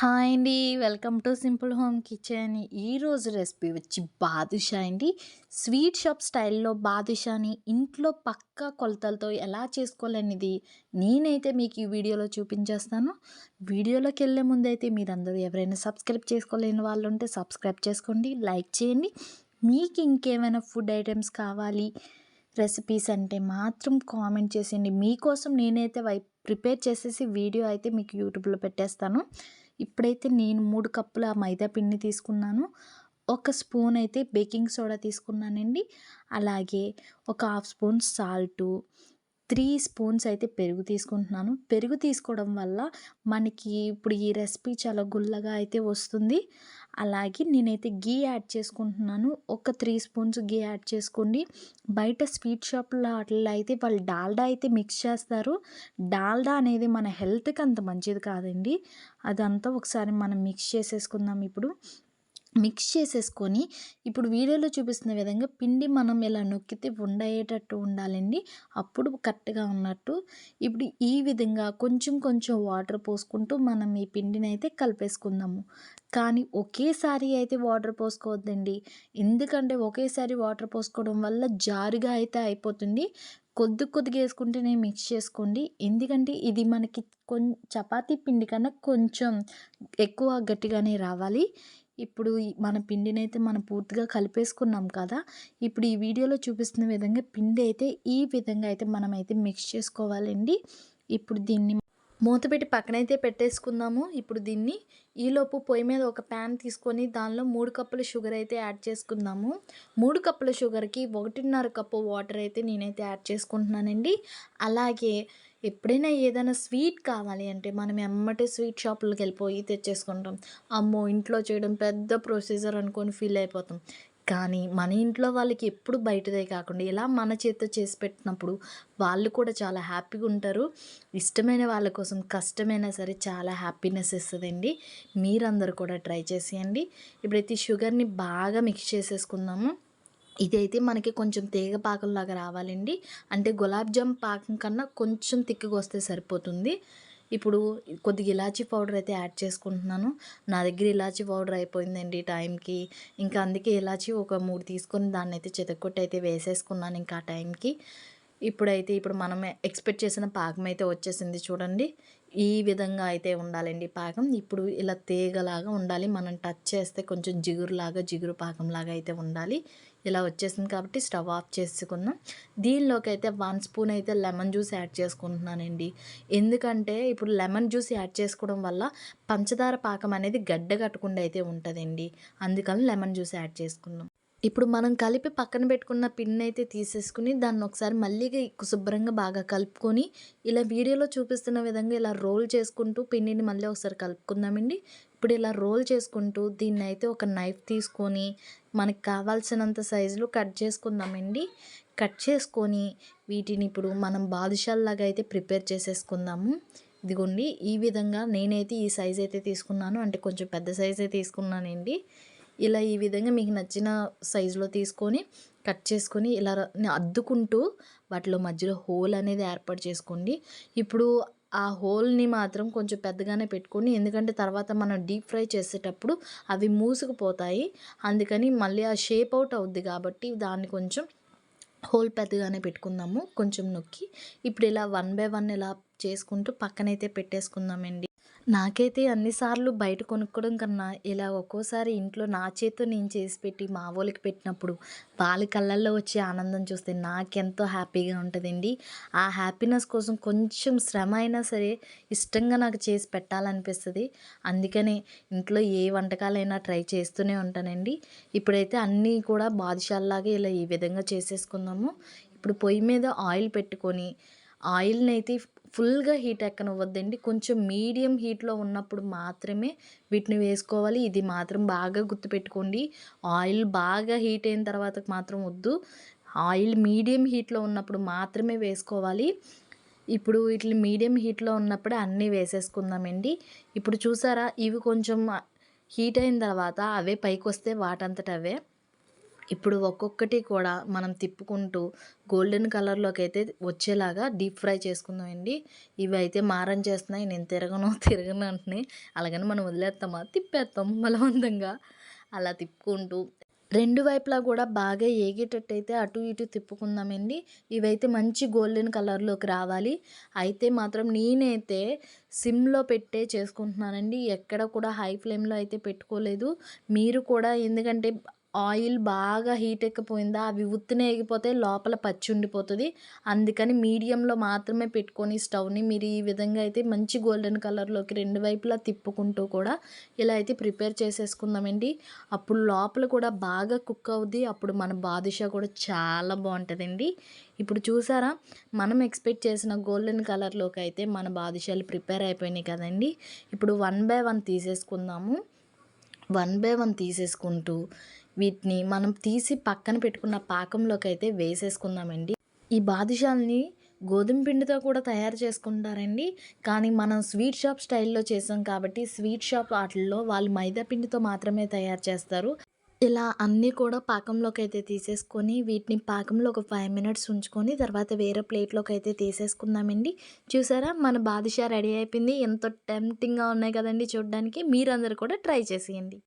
Hi అండి. Welcome to simple home kitchen. ఈరోజు recipe వచ్చి బాదుషా అండి. స్వీట్ షాప్ స్టైల్‌లో బాదుషాని ఇంట్లో పక్కా కొలతలతో ఎలా చేసుకోవాలనేది నేనైతే మీకు ఈ వీడియోలో చూపించేస్తాను. వీడియోలోకెళ్ళే ముందైతే మీరందరూ ఎవరైనా సబ్స్క్రైబ్ చేసుకోలేని వాళ్ళు ఉంటే సబ్స్క్రైబ్ చేసుకోండి, లైక్ చేయండి. మీకు ఇంకేమైనా ఫుడ్ ఐటెమ్స్ కావాలి, రెసిపీస్ అంటే మాత్రం కామెంట్ చేసేయండి. మీకోసం నేనైతే ప్రిపేర్ చేసేసి వీడియో అయితే మీకు యూట్యూబ్‌లో పెట్టేస్తాను. ఇప్పుడైతే నేను 3 కప్పుల మైదా పిండి తీసుకున్నాను. ఒక స్పూన్ అయితే బేకింగ్ సోడా తీసుకున్నానండి. అలాగే ఒక హాఫ్ స్పూన్ సాల్టు, 3 స్పూన్స్ అయితే పెరుగు తీసుకుంటున్నాను. పెరుగు తీసుకోవడం వల్ల మనకి ఇప్పుడు ఈ రెసిపీ చాలా గుల్లగా అయితే వస్తుంది. అలాగే నేనైతే ఘీ యాడ్ చేసుకుంటున్నాను. ఒక 3 స్పూన్స్ ఘీ యాడ్ చేసుకోండి. బయట స్వీట్ షాప్‌లో ఆటిల్లో అయితే వాళ్ళు డాల్డా అయితే మిక్స్ చేస్తారు. డాల్డా అనేది మన హెల్త్‌కి అంత మంచిది కాదండి. అదంతా ఒకసారి మనం మిక్స్ చేసేసుకుందాం ఇప్పుడు. మిక్స్ చేసేసుకొని ఇప్పుడు వీడియోలో చూపిస్తున్న విధంగా పిండి మనం ఇలా నొక్కితే ఉండయ్యేటట్టు ఉండాలండి. అప్పుడు కరెక్ట్‌గా ఉన్నట్టు. ఇప్పుడు ఈ విధంగా కొంచెం కొంచెం వాటర్ పోసుకుంటూ మనం ఈ పిండిని అయితే కలిపేసుకుందాము. కానీ ఒకేసారి అయితే వాటర్ పోసుకోవద్దండి. ఎందుకంటే ఒకేసారి వాటర్ పోసుకోవడం వల్ల జారుగా అయితే అయిపోతుంది. కొద్ది కొద్దిగా వేసుకుంటేనే మిక్స్ చేసుకోండి. ఎందుకంటే ఇది మనకి చపాతీ పిండి కన్నా కొంచెం ఎక్కువ గట్టిగానే రావాలి. ఇప్పుడు మన పిండినైతే మనం పూర్తిగా కలిపేసుకున్నాం కదా! ఇప్పుడు ఈ వీడియోలో చూపిస్తున్న విధంగా పిండి అయితే ఈ విధంగా అయితే మనమైతే మిక్స్ చేసుకోవాలండి. ఇప్పుడు దీన్ని మూత పెట్టి పక్కనైతే పెట్టేసుకుందాము. ఇప్పుడు దీన్ని ఈలోపు పొయ్యి మీద ఒక ప్యాన్ తీసుకొని దానిలో 3 కప్పుల షుగర్ అయితే యాడ్ చేసుకుందాము. 3 కప్పుల షుగర్‌కి 1.5 కప్పు వాటర్ అయితే నేనైతే యాడ్ చేసుకుంటున్నానండి. అలాగే ఎప్పుడైనా ఏదైనా స్వీట్ కావాలి అంటే మనం ఎమ్మటే స్వీట్ షాపులకెళ్ళిపోయి తెచ్చేసుకుంటాం. అమ్మో! ఇంట్లో చేయడం పెద్ద ప్రొసీజర్ అనుకోని ఫీల్ అయిపోతాం. కానీ మన ఇంట్లో వాళ్ళకి ఎప్పుడు బయటదే కాకుండా ఇలా మన చేత్తో చేసి పెట్టినప్పుడు వాళ్ళు కూడా చాలా హ్యాపీగా ఉంటారు. ఇష్టమైన వాళ్ళ కోసం కష్టమైనా సరే చాలా హ్యాపీనెస్ ఇస్తదండి. మీరందరూ కూడా ట్రై చేసేయండి. ఇప్పుడైతే షుగర్‌ని బాగా మిక్స్ చేసేసుకుందాము. ఇదైతే మనకి కొంచెం తీగ పాకంలాగా రావాలండి. అంటే గులాబ్ జామ్ పాకం కన్నా కొంచెం తిక్కుగా వస్తే సరిపోతుంది. ఇప్పుడు కొద్దిగా ఇలాచీ పౌడర్ అయితే యాడ్ చేసుకుంటున్నాను. నా దగ్గర ఇలాచీ పౌడర్ అయిపోయిందండి టైంకి. ఇంకా అందుకే ఇలాచీ ఒక 3 తీసుకొని దాన్నైతే చితక్కొట్టి అయితే వేసేసుకున్నాను ఇంకా ఆ టైంకి. ఇప్పుడు మనం ఎక్స్‌పెక్ట్ చేసిన పాకం అయితే వచ్చేసింది చూడండి. ఈ విధంగా అయితే ఉండాలండి పాకం. ఇప్పుడు ఇలా తీగలాగా ఉండాలి. మనం టచ్ చేస్తే కొంచెం జిగురు పాకంలాగా అయితే ఉండాలి. ఇలా వచ్చేసింది కాబట్టి స్టవ్ ఆఫ్ చేసుకుందాం. దీనిలోకైతే 1 స్పూన్ అయితే లెమన్ జ్యూస్ యాడ్ చేసుకుంటున్నానండి. ఎందుకంటే ఇప్పుడు లెమన్ జ్యూస్ యాడ్ చేసుకోవడం వల్ల పంచదార పాకం అనేది గడ్డ కట్టకుండా అయితే ఉంటదండి. అందుకని లెమన్ జ్యూస్ యాడ్ చేసుకున్నాం. ఇప్పుడు మనం కలిపి పక్కన పెట్టుకున్న పిండినైతే తీసేసుకుని దాన్ని ఒకసారి మళ్ళీ శుభ్రంగా బాగా కలుపుకొని ఇలా వీడియోలో చూపిస్తున్న విధంగా ఇలా రోల్ చేసుకుంటూ పిండిని మళ్ళీ ఒకసారి కలుపుకుందామండి. ఇప్పుడు ఇలా రోల్ చేసుకుంటూ దీన్నైతే ఒక నైఫ్ తీసుకొని మనకు కావాల్సినంత సైజులో కట్ చేసుకుందామండి. కట్ చేసుకొని వీటిని ఇప్పుడు మనం బాదుషాల్లాగా అయితే ప్రిపేర్ చేసేసుకుందాము. ఇదిగోండి ఈ విధంగా నేనైతే ఈ సైజ్ అయితే తీసుకున్నాను. అంటే కొంచెం పెద్ద సైజే తీసుకున్నానండి. ఇలా ఈ విధంగా మీకు నచ్చిన సైజులో తీసుకొని కట్ చేసుకొని ఇలా అద్దుకుంటూ వాటిలో మధ్యలో హోల్ అనేది ఏర్పాటు చేసుకోండి. ఇప్పుడు ఆ హోల్‌ని మాత్రం కొంచెం పెద్దగానే పెట్టుకొని ఎందుకంటే తర్వాత మనం డీప్ ఫ్రై చేసేటప్పుడు అవి మూసుకుపోతాయి. అందుకని మళ్ళీ ఆ షేప్ అవుట్ అవుద్ది కాబట్టి దాన్ని కొంచెం హోల్ పెద్దగానే పెట్టుకుందాము. కొంచెం నొక్కి ఇప్పుడు ఇలా వన్ బై వన్ ఇలా చేసుకుంటూ పక్కనైతే పెట్టేసుకుందామండి. నాకైతే అన్ని సార్లు బయట కొనుక్కోవడం కన్నా ఇలా ఒక్కోసారి ఇంట్లో నా చేత్తో నేను చేసి పెట్టి మా వోళ్ళకి పెట్టినప్పుడు వాళ్ళ కళ్ళల్లో వచ్చే ఆనందం చూస్తే నాకెంతో హ్యాపీగా ఉంటదండి. ఆ హ్యాపీనెస్ కోసం కొంచెం శ్రమ అయినా సరే ఇష్టంగా నాకు చేసి పెట్టాలనిపిస్తది. అందుకనే ఇంట్లో ఏ వంటకాలైనా ట్రై చేస్తూనే ఉంటానండి. ఇప్పుడైతే అన్నీ కూడా బాదుషాల్లాగా ఇలా ఈ విధంగా చేసేసుకుందాము. ఇప్పుడు పొయ్యి మీద ఆయిల్ పెట్టుకొని ఆయిల్‌నైతే ఫుల్‌గా హీట్ ఎక్కనివ్వద్దండి. కొంచెం మీడియం హీట్‌లో ఉన్నప్పుడు మాత్రమే వీటిని వేసుకోవాలి. ఇది మాత్రం బాగా గుర్తుపెట్టుకోండి. ఆయిల్ బాగా హీట్ అయిన తర్వాత మాత్రం వద్దు. ఆయిల్ మీడియం హీట్‌లో ఉన్నప్పుడు మాత్రమే వేసుకోవాలి. ఇప్పుడు వీటిని మీడియం హీట్‌లో ఉన్నప్పుడే అన్నీ వేసేసుకుందామండి. ఇప్పుడు చూసారా ఇవి కొంచెం హీట్ అయిన తర్వాత అవే పైకొస్తే వాటంతట అవే. ఇప్పుడు ఒక్కొక్కటి కూడా మనం తిప్పుకుంటూ గోల్డెన్ కలర్‌లోకైతే వచ్చేలాగా డీప్ ఫ్రై చేసుకుందామండి. ఇవైతే మారం చేస్తున్నాయి. నేను తిరగను, తిరగను అంటున్నాయి. అలాగని మనం వదిలేస్తామా? తిప్పేస్తాం బలవంతంగా. అలా తిప్పుకుంటూ 2 వైపులా గూడా బాగా ఏగేటట్టయితే అటు ఇటు తిప్పుకుందామండి. ఇవైతే మంచి గోల్డెన్ కలర్‌లోకి రావాలి. అయితే మాత్రం నేనైతే సిమ్‌లో పెట్టే చేసుకుంటున్నానండి. ఎక్కడ కూడా హై ఫ్లేమ్‌లో అయితే పెట్టుకోలేదు. మీరు కూడా ఎందుకంటే ఆయిల్ బాగా హీట్ ఎక్కిపోయిందా అవి ఉత్తినే ఎగిపోతే లోపల పచ్చి ఉండిపోతది. అందుకని మీడియంలో మాత్రమే పెట్టుకొని స్టవ్‌ని మీరు ఈ విధంగా అయితే మంచి గోల్డెన్ కలర్‌లోకి 2 వైపులా తిప్పుకుంటూ కూడా ఇలా అయితే ప్రిపేర్ చేసేసుకుందామండి. అప్పుడు లోపల కూడా బాగా కుక్ అవుద్ది. అప్పుడు మన బాదుషా కూడా చాలా బావుంటదండి. ఇప్పుడు చూసారా? మనం ఎక్స్‌పెక్ట్ చేసిన గోల్డెన్ కలర్‌లోకి అయితే మన బాదుషాలు ప్రిపేర్ అయిపోయినాయి కదండీ! ఇప్పుడు వన్ బై వన్ తీసేసుకుందాము. వన్ బై వన్ తీసేసుకుంటూ వీటిని మనం తీసి పక్కన పెట్టుకున్న పాకంలోకైతే వేసేసుకుందామండి. ఈ బాదుషాలని గోధుమ పిండితో కూడా తయారు చేసుకుంటారండి. కానీ మనం స్వీట్ షాప్ స్టైల్‌లో చేసాం కాబట్టి స్వీట్ షాప్ ఆటిల్లో వాళ్ళు మైదా పిండితో మాత్రమే తయారు చేస్తారు. ఇలా అన్నీ కూడా పాకంలోకైతే తీసేసుకొని వీటిని పాకంలో ఒక 5 మినిట్స్ ఉంచుకొని తర్వాత వేరే ప్లేట్‌లోకైతే తీసేసుకుందామండి. చూసారా? మన బాదుషా రెడీ అయిపోయింది. ఎంతో టెంప్టింగ్‌గా ఉన్నాయి కదండీ చూడ్డానికి. మీరందరూ కూడా ట్రై చేసేయండి.